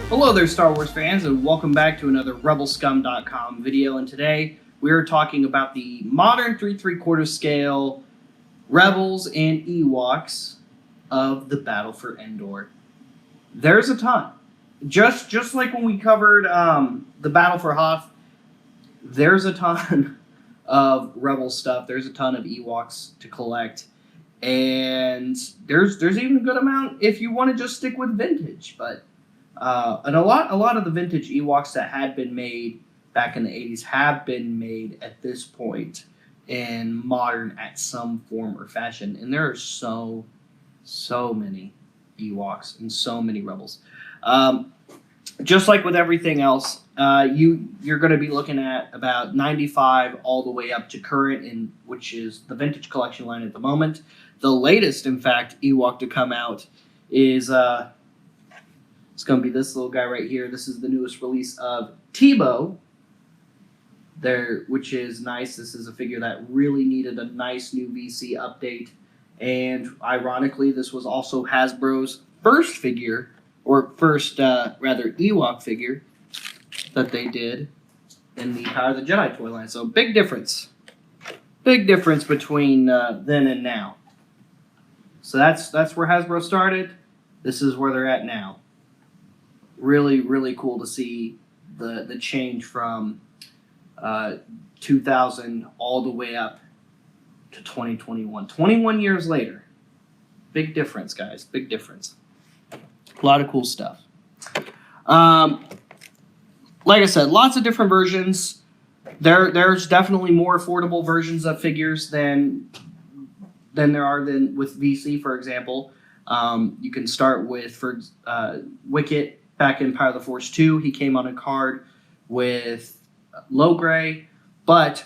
Hello there, Star Wars fans, and welcome back to another RebelScum.com video. And today we're talking about the modern 3¾ scale Rebels and Ewoks of the Battle for Endor. There's a ton. Just like when we covered the Battle for Hoth, there's a ton of Rebel stuff. There's a ton of Ewoks to collect. And there's even a good amount if you want to just stick with vintage, but and a lot of the vintage Ewoks that had been made back in the 80s have been made at this point in modern at some form or fashion, and there are so many Ewoks and so many Rebels. Just like with everything else, you're going to be looking at about 95 all the way up to current, which is the vintage collection line at the moment. The latest, in fact, Ewok to come out is it's going to be this little guy right here. This is the newest release of Tebow, which is nice. This is a figure that really needed a nice new VC update. And ironically, this was also Hasbro's first figure, or first, rather, Ewok figure that they did in the Power of the Jedi toy line. So big difference. Big difference between then and now. So that's where Hasbro started. This is where they're at now. Really, really cool to see the change from 2000 all the way up to 2021. 21 years later. Big difference, guys. Big difference. A lot of cool stuff. Like I said, lots of different versions. There's definitely more affordable versions of figures than there are with VC, for example. You can start with Wicket. Back in Power of the Force 2, he came on a card with low gray, but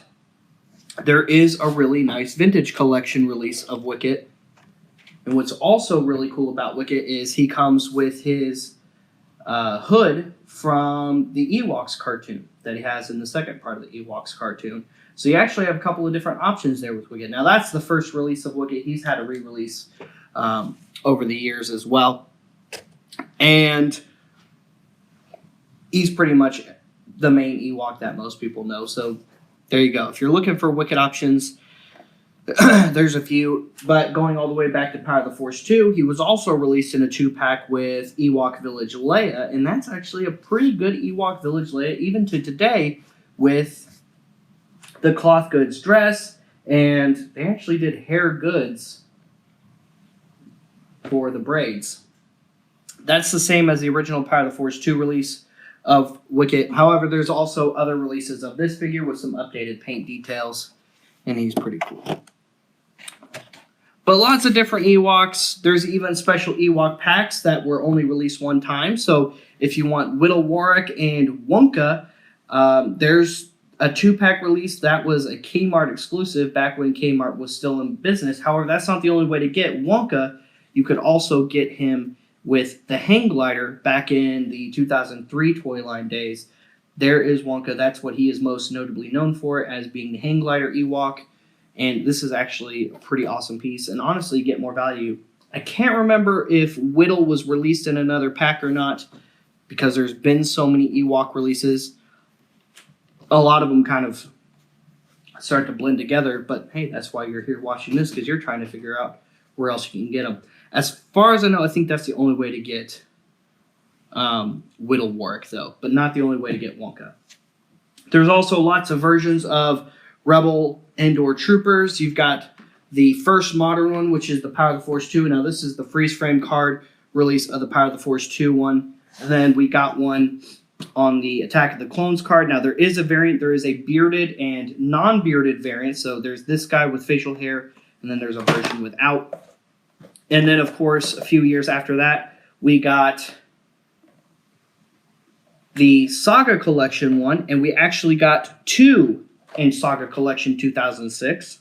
there is a really nice vintage collection release of Wicket. And what's also really cool about Wicket is he comes with his hood from the Ewoks cartoon that he has in the second part of the Ewoks cartoon. So you actually have a couple of different options there with Wicket. Now that's the first release of Wicket. He's had a re-release over the years as well. And he's pretty much the main Ewok that most people know. So there you go. If you're looking for Wicket options, there's a few. But going all the way back to Power of the Force 2, he was also released in a 2-pack with Ewok Village Leia. And that's actually a pretty good Ewok Village Leia, even to today, with the cloth goods dress. And they actually did hair goods for the braids. That's the same as the original Power of the Force 2 release of Wicket. However, there's also other releases of this figure with some updated paint details, and he's pretty cool. But lots of different Ewoks. There's even special Ewok packs that were only released one time. So if you want Whittle Warwick and Wonka, there's a 2-pack release that was a Kmart exclusive back when Kmart was still in business. However, that's not the only way to get Wonka. You could also get him with the hang glider back in the 2003 toy line days. There is Wonka. That's what he is most notably known for, as being the hang glider Ewok. And this is actually a pretty awesome piece. And honestly, you get more value. I can't remember if Whittle was released in another pack or not, because there's been so many Ewok releases. A lot of them kind of start to blend together. But hey, that's why you're here watching this, because you're trying to figure out where else you can get them. As far as I know, I think that's the only way to get Whittle Warwick, though, but not the only way to get Wonka. There's also lots of versions of Rebel Endor Troopers. You've got the first modern one, which is the Power of the Force 2. Now, this is the freeze-frame card release of the Power of the Force 2 one. And then we got one on the Attack of the Clones card. Now, there is a variant. There is a bearded and non-bearded variant. So there's this guy with facial hair, and then there's a version without. And then, of course, a few years after that, we got the Saga Collection one, and we actually got 2 in Saga Collection 2006.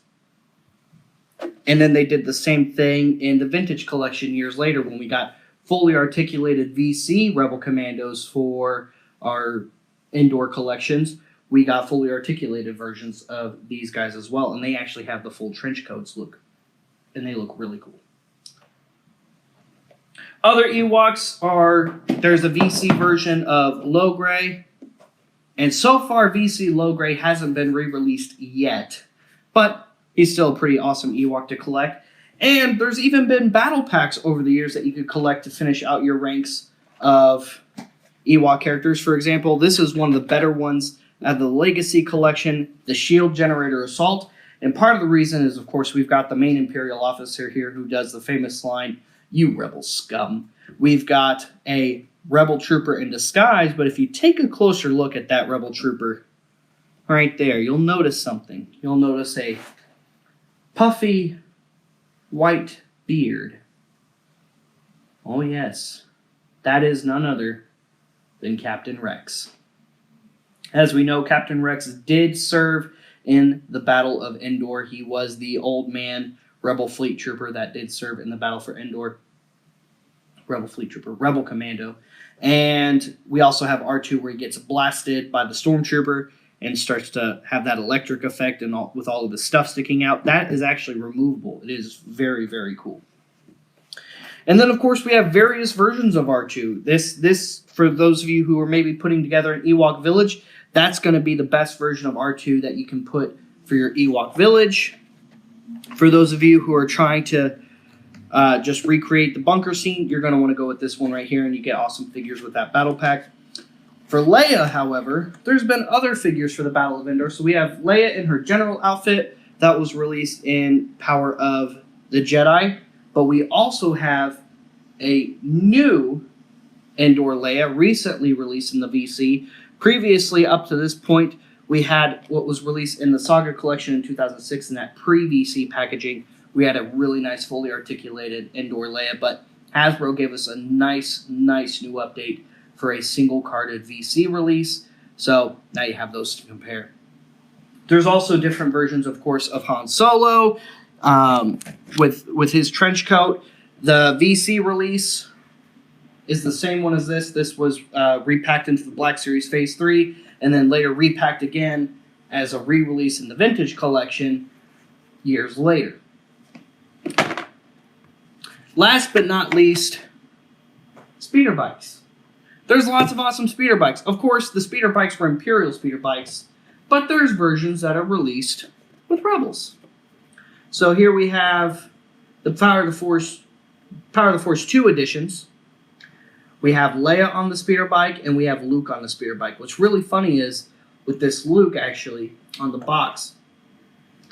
And then they did the same thing in the Vintage Collection years later when we got fully articulated VC Rebel Commandos for our Endor collections. We got fully articulated versions of these guys as well, and they actually have the full trench coats look, and they look really cool. Other Ewoks are, there's a VC version of Logray, and so far VC Logray hasn't been re-released yet, but he's still a pretty awesome Ewok to collect. And there's even been battle packs over the years that you could collect to finish out your ranks of Ewok characters. For example, this is one of the better ones out of the Legacy Collection, the Shield Generator Assault. And part of the reason is, of course, we've got the main Imperial officer here who does the famous line, "You rebel scum." We've got a rebel trooper in disguise, but if you take a closer look at that rebel trooper right there, you'll notice something. You'll notice a puffy white beard. Oh yes, that is none other than Captain Rex. As we know, Captain Rex did serve in the Battle of Endor. He was the old man rebel fleet trooper that did serve in the Battle for Endor. Rebel fleet trooper, rebel commando. And we also have R2 where he gets blasted by the stormtrooper and starts to have that electric effect and with all of the stuff sticking out. That is actually removable. It is very, very cool. And then, of course, we have various versions of R2. This for those of you who are maybe putting together an Ewok village, that's going to be the best version of R2 that you can put for your Ewok village. For those of you who are trying to just recreate the bunker scene, you're going to want to go with this one right here, and you get awesome figures with that battle pack. For Leia, however, there's been other figures for the Battle of Endor. So we have Leia in her general outfit that was released in Power of the Jedi. But we also have a new Endor Leia recently released in the VC. Previously, up to this point, we had what was released in the Saga Collection in 2006 in that pre-VC packaging. We had a really nice, fully articulated Endor Leia, but Hasbro gave us a nice new update for a single-carded VC release. So now you have those to compare. There's also different versions, of course, of Han Solo with his trench coat. The VC release is the same one as this. This was repacked into the Black Series Phase 3, and then later repacked again as a re-release in the Vintage Collection years later. Last but not least, speeder bikes. There's lots of awesome speeder bikes. Of course, the speeder bikes were Imperial speeder bikes, but there's versions that are released with Rebels. So here we have the Power of the Force 2 editions. We have Leia on the speeder bike, and we have Luke on the speeder bike. What's really funny is, with this Luke, actually, on the box,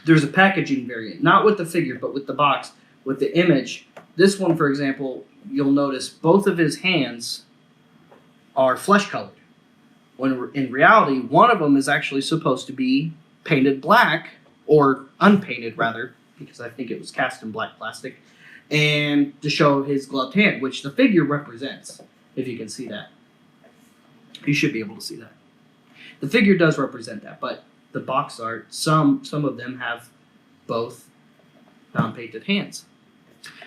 there's a packaging variant. Not with the figure, but with the box, with the image. This one, for example, you'll notice both of his hands are flesh-colored. When in reality, one of them is actually supposed to be painted black, or unpainted, rather, because I think it was cast in black plastic, and to show his gloved hand, which the figure represents, if you can see that. You should be able to see that. The figure does represent that, but the box art, some of them have both non-painted hands.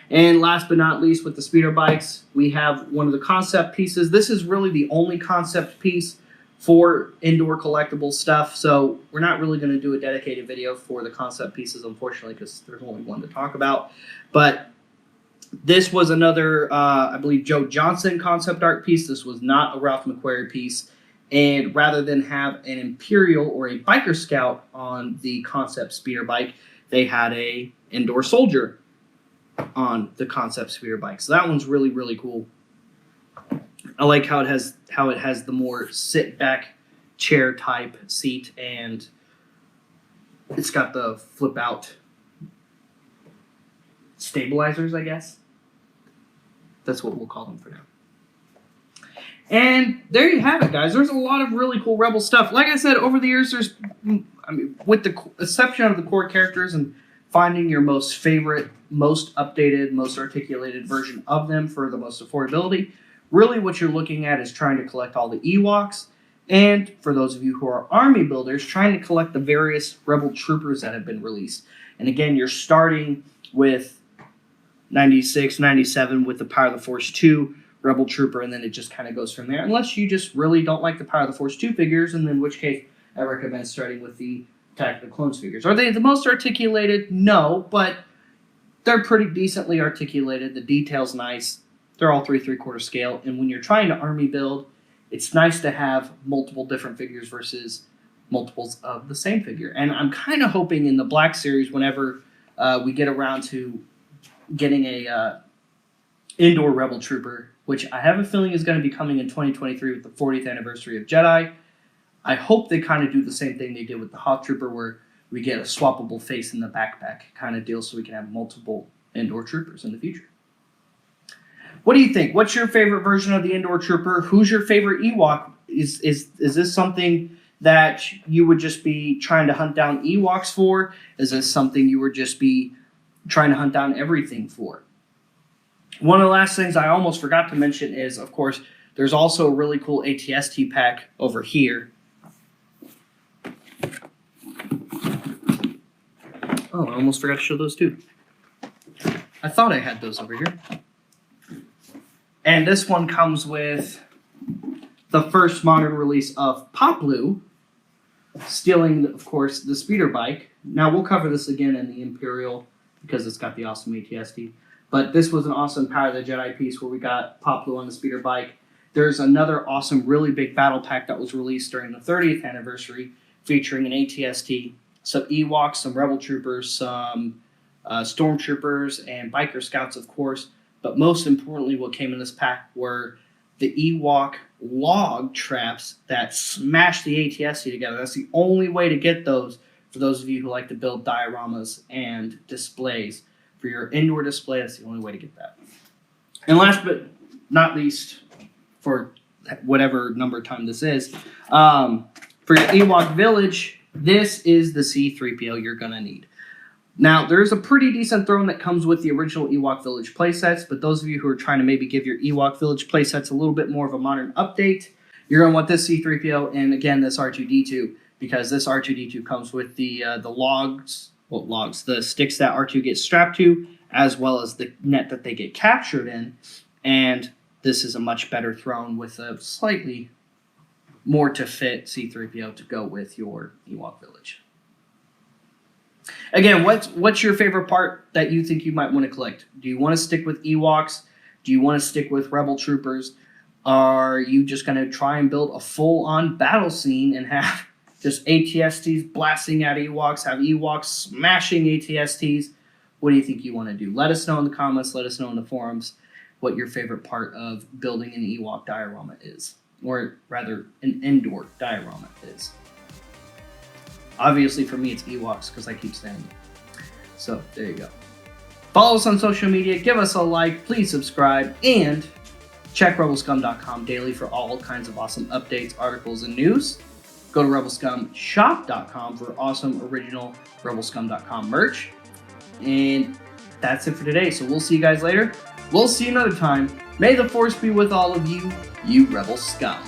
And last but not least, with the speeder bikes, we have one of the concept pieces. This is really the only concept piece for Endor collectible stuff, so we're not really going to do a dedicated video for the concept pieces, unfortunately, because there's only one to talk about. But this was another, I believe, Joe Johnson concept art piece. This was not a Ralph McQuarrie piece. And rather than have an Imperial or a Biker Scout on the concept speeder bike, they had a Endor soldier on the concept speeder bike. So that one's really, really cool. I like how it has the more sit back chair type seat, and it's got the flip out stabilizers, I guess. That's what we'll call them for now. And there you have it, guys. There's a lot of really cool Rebel stuff. Like I said, over the years, with the exception of the core characters and finding your most favorite, most updated, most articulated version of them for the most affordability, really what you're looking at is trying to collect all the Ewoks. And for those of you who are army builders, trying to collect the various Rebel troopers that have been released. And again, you're starting with 96, 97 with the Power of the Force 2 Rebel Trooper, and then it just kind of goes from there. Unless you just really don't like the Power of the Force 2 figures, and in which case I recommend starting with the Attack of the Clones figures. Are they the most articulated? No, but they're pretty decently articulated. The detail's nice. They're all 3/3 scale, and when you're trying to army build, it's nice to have multiple different figures versus multiples of the same figure. And I'm kind of hoping in the Black Series, whenever we get around to getting a Endor Rebel Trooper, which I have a feeling is going to be coming in 2023 with the 40th anniversary of Jedi, I hope they kind of do the same thing they did with the Hoth Trooper, where we get a swappable face in the backpack kind of deal, so we can have multiple Endor Troopers in the future. What do you think? What's your favorite version of the Endor Trooper? Who's your favorite Ewok? Is this something that you would just be trying to hunt down Ewoks for? Is this something you would just be trying to hunt down everything for? One of the last things I almost forgot to mention is, of course, there's also a really cool Atst pack over here. Oh, I almost forgot to show those too. I thought I had those over here. And this one comes with the first modern release of Poplu, stealing, of course, the speeder bike. Now, we'll cover this again in the Imperial because it's got the awesome ATST. But this was an awesome Power of the Jedi piece where we got Poplu on the speeder bike. There's another awesome, really big battle pack that was released during the 30th anniversary featuring an ATST, some Ewoks, some Rebel Troopers, some Stormtroopers, and Biker Scouts, of course. But most importantly, what came in this pack were the Ewok log traps that smash the ATST together. That's the only way to get those for those of you who like to build dioramas and displays. For your indoor display, that's the only way to get that. And last but not least, for whatever number of time this is, for your Ewok village, this is the C-3PO you're going to need. Now, there's a pretty decent throne that comes with the original Ewok Village playsets, but those of you who are trying to maybe give your Ewok Village playsets a little bit more of a modern update, you're going to want this C-3PO and, again, this R2-D2, because this R2-D2 comes with the the sticks that R2 gets strapped to, as well as the net that they get captured in, and this is a much better throne with a slightly more to fit C-3PO to go with your Ewok Village. Again, what's your favorite part that you think you might want to collect? Do you want to stick with Ewoks? Do you want to stick with Rebel Troopers? Are you just going to try and build a full-on battle scene and have just ATSTs blasting at Ewoks, have Ewoks smashing ATSTs? What do you think you want to do? Let us know in the comments. Let us know in the forums what your favorite part of building an Ewok diorama is. Or rather, an Endor diorama is. Obviously, for me, it's Ewoks because I keep saying it. So, there you go. Follow us on social media. Give us a like. Please subscribe. And check rebelscum.com daily for all kinds of awesome updates, articles, and news. Go to rebelscumshop.com for awesome original rebelscum.com merch. And that's it for today. So, we'll see you guys later. We'll see you another time. May the Force be with all of you, you Rebel Scum.